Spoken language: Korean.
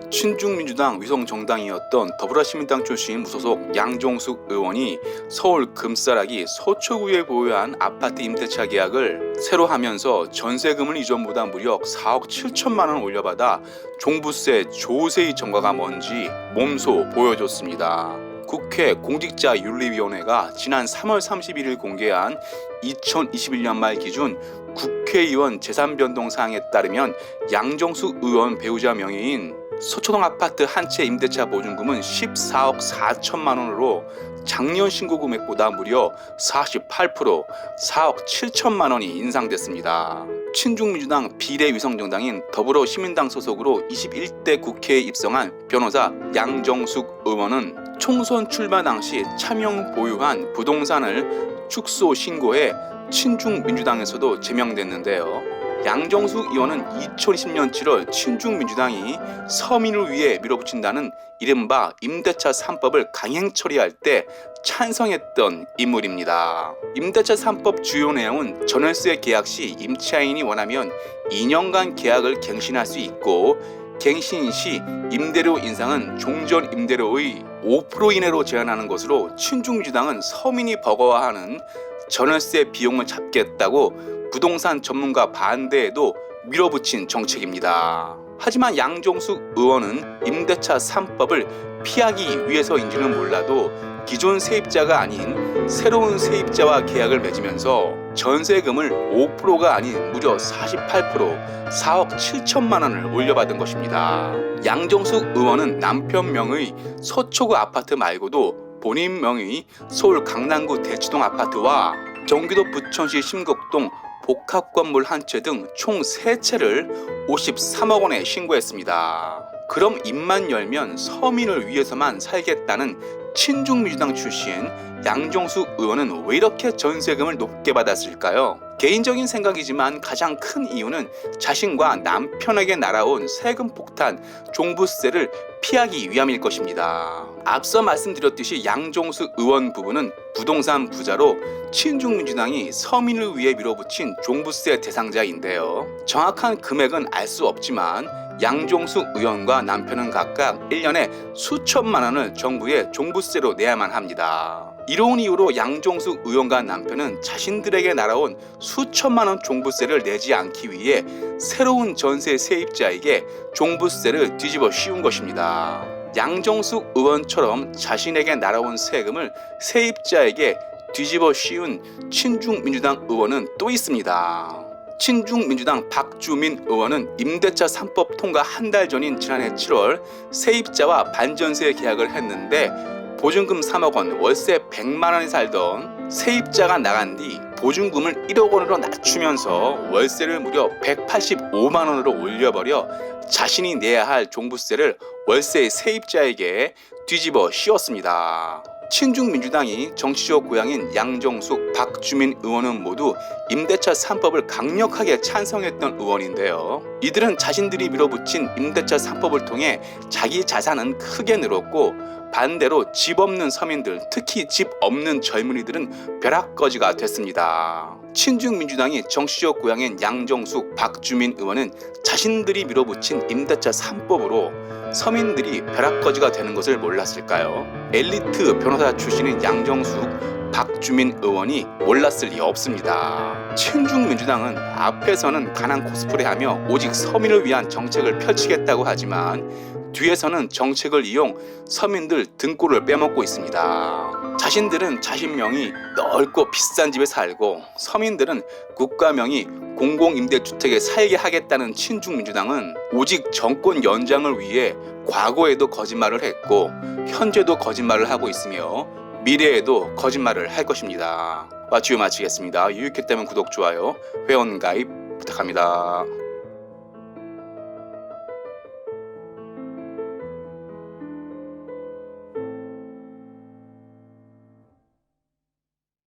친중민주당 위성정당이었던 더불어시민당 출신 무소속 양정숙 의원이 서울 금싸라기 서초구에 보유한 아파트 임대차 계약을 새로 하면서 전세금을 이전보다 무려 4억 7천만 원 올려받아 종부세 조세의 전과가 뭔지 몸소 보여줬습니다. 국회 공직자윤리위원회가 지난 3월 31일 공개한 2021년 말 기준 국회의원 재산변동 사항에 따르면 양정숙 의원 배우자 명의인 서초동 아파트 한 채 임대차 보증금은 14억 4천만 원으로 작년 신고 금액보다 무려 48% 4억 7천만 원이 인상됐습니다. 친중민주당 비례위성정당인 더불어시민당 소속으로 21대 국회에 입성한 변호사 양정숙 의원은 총선 출마 당시 차명 보유한 부동산을 축소 신고해 친중민주당에서도 제명됐는데요. 양정숙 의원은 2020년 7월 친중민주당이 서민을 위해 밀어붙인다는 이른바 임대차 3법을 강행 처리할 때 찬성했던 인물입니다. 임대차 3법 주요 내용은 전월세 계약 시 임차인이 원하면 2년간 계약을 갱신할 수 있고 갱신 시 임대료 인상은 종전 임대료의 5% 이내로 제한하는 것으로 친중민주당은 서민이 버거워하는 전월세 비용을 잡겠다고 부동산 전문가 반대에도 밀어붙인 정책입니다. 하지만 양정숙 의원은 임대차 3법을 피하기 위해서인지는 몰라도 기존 세입자가 아닌 새로운 세입자와 계약을 맺으면서 전세금을 5%가 아닌 무려 48% 4억 7천만 원을 올려받은 것입니다. 양정숙 의원은 남편 명의 서초구 아파트 말고도 본인 명의 서울 강남구 대치동 아파트와 경기도 부천시 심곡동 복합건물 한 채 등 총 3채를 53억 원에 신고했습니다. 그럼 입만 열면 서민을 위해서만 살겠다는 친중민주당 출신 양정숙 의원은 왜 이렇게 전세금을 높게 받았을까요? 개인적인 생각이지만 가장 큰 이유는 자신과 남편에게 날아온 세금 폭탄 종부세를 피하기 위함일 것입니다. 앞서 말씀드렸듯이 양정숙 의원 부부는 부동산 부자로 친중민주당이 서민을 위해 밀어붙인 종부세 대상자인데요. 정확한 금액은 알 수 없지만 양정숙 의원과 남편은 각각 1년에 수천만 원을 정부에 종부세로 내야만 합니다. 이로운 이유로 양정숙 의원과 남편은 자신들에게 날아온 수천만 원 종부세를 내지 않기 위해 새로운 전세 세입자에게 종부세를 뒤집어 씌운 것입니다. 양정숙 의원처럼 자신에게 날아온 세금을 세입자에게 뒤집어 씌운 친중민주당 의원은 또 있습니다. 친중민주당 박주민 의원은 임대차 3법 통과 한 달 전인 지난해 7월 세입자와 반전세 계약을 했는데 보증금 3억 원, 월세 100만 원에 살던 세입자가 나간 뒤 보증금을 1억 원으로 낮추면서 월세를 무려 185만 원으로 올려버려 자신이 내야 할 종부세를 월세 세입자에게 뒤집어 씌웠습니다. 친중민주당이 정치적 고향인 양정숙, 박주민 의원은 모두 임대차 3법을 강력하게 찬성했던 의원인데요. 이들은 자신들이 밀어붙인 임대차 3법을 통해 자기 자산은 크게 늘었고 반대로 집 없는 서민들, 특히 집 없는 젊은이들은 벼락거지가 됐습니다. 친중민주당이 정치적 고향인 양정숙, 박주민 의원은 자신들이 밀어붙인 임대차 3법으로 서민들이 벼락거지가 되는 것을 몰랐을까요? 엘리트 변호사 출신인 양정숙, 박주민 의원이 몰랐을 리 없습니다. 친중민주당은 앞에서는 가난 코스프레하며 오직 서민을 위한 정책을 펼치겠다고 하지만 뒤에서는 정책을 이용 서민들 등골을 빼먹고 있습니다. 자신들은 자신 명의 넓고 비싼 집에 살고 서민들은 국가 명의 공공임대주택에 살게 하겠다는 친중민주당은 오직 정권 연장을 위해 과거에도 거짓말을 했고 현재도 거짓말을 하고 있으며 미래에도 거짓말을 할 것입니다. 마치겠습니다. 유익했다면 구독, 좋아요, 회원 가입 부탁합니다.